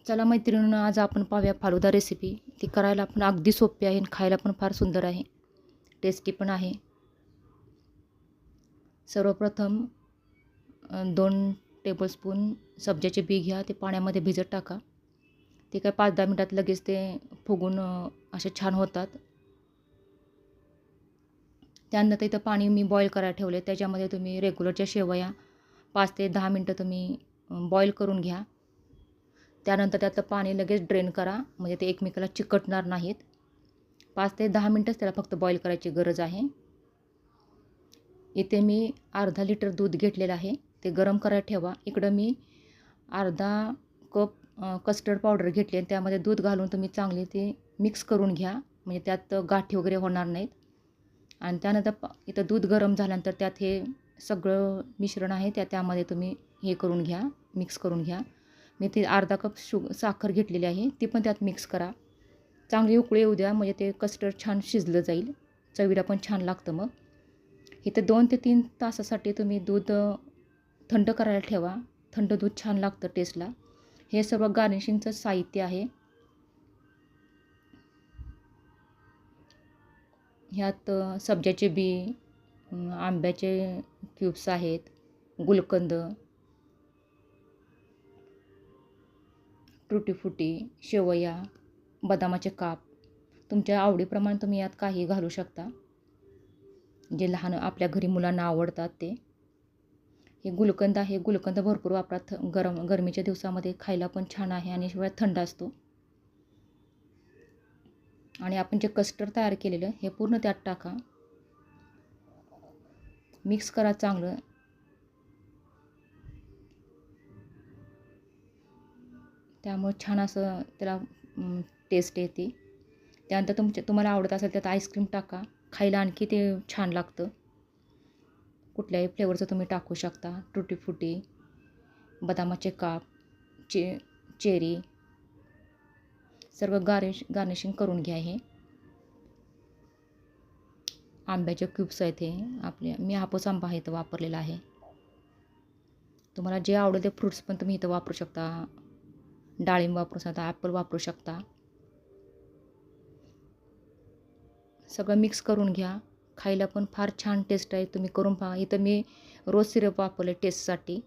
चला मैत्रिणींनो, आज आपण पाहूया फालुदा रेसिपी. ती करायला पण अगदी सोपी आहे आणि खायला पण फार सुंदर आहे, टेस्टी पण आहे. सर्वप्रथम 2 टेबलस्पून सब्जाचे बी घ्या. ते पाण्यामध्ये भिजत टाका. ते काय 5-10 मिनटात लगेच ते फुगून असे छान होतात. त्यानंतर इथं पाणी मी बॉईल करायला ठेवले. त्याच्यामध्ये तुम्ही रेग्युलरच्या शेवया 5 ते 10 मिनटं तुम्ही बॉईल करून घ्या. त्यानंतर त्यातलं पाणी लगेच ड्रेन करा, म्हणजे ते एकमेकाला चिकटणार नाहीत. 5 ते 10 मिनटंच त्याला फक्त बॉईल करायची गरज आहे. इथे मी अर्धा लिटर दूध घेतलेलं आहे. ते गरम करायला ठेवा. इकडं मी अर्धा कप कस्टर्ड पावडर घेतली आणि त्यामध्ये दूध घालून तुम्ही चांगले ते मिक्स करून घ्या, म्हणजे त्यात गाठी वगैरे होणार नाहीत. आणि त्यानंतर इथं दूध गरम झाल्यानंतर त्यात हे सगळं मिश्रण आहे त्यामध्ये तुम्ही हे करून घ्या, मिक्स करून घ्या. मी ते अर्धा कप साखर घेतलेली आहे, ती पण त्यात मिक्स करा. चांगली उकळी येऊ द्या, म्हणजे ते कस्टर्ड छान शिजलं जाईल, चवीला पण छान लागतं. मग इथे 2 ते 3 तासासाठी तुम्ही दूध थंड करायला ठेवा. थंड दूध छान लागतं टेस्टला. हे सगळं गार्निशिंगचं साहित्य आहे. ह्यात सब्जाचे बी, आंब्याचे क्यूब्स आहेत, गुलकंद, टुटी फुटी, शेवया, बदामाचे काप. तुमच्या आवडीप्रमाणे तुम्ही यात काही घालू शकता, जे लहान आपल्या घरी मुलांना आवडतात ते. हे गुलकंद आहे. गुलकंद भरपूर वापरात गरमीच्या दिवसामध्ये खायला पण छान आहे आणि शिवाय थंड असतो. आणि आपण जे कस्टर्ड तयार केलेलं हे पूर्ण त्यात टाका. मिक्स करा चांगलं. त्यामुळे छान असं त्याला टेस्ट येते. त्यानंतर तुम्हाला आवडत असेल त्यात आईस्क्रीम टाका. खायला आणखी ते छान लागतं. कुठल्याही फ्लेवरचं तुम्ही टाकू शकता. टुटी फुटी, बदामाचे काप, चेरी, सर्व गार्निशिंग करून घ्या. हे आंब्याचे क्यूब्स आहेत. हे मी हापूस आंबा इथं वापरलेला आहे. तुम्हाला जे आवडेल ते फ्रूट्स पण तुम्ही इथं वापरू शकता. डाळिंब वापरू शकता, ॲपल वापरू शकता. सगळं मिक्स करून घ्या. खायला पण फार छान टेस्ट आहे. तुम्ही करून पहा. इथं मी रोज सिरप वापरले टेस्टसाठी.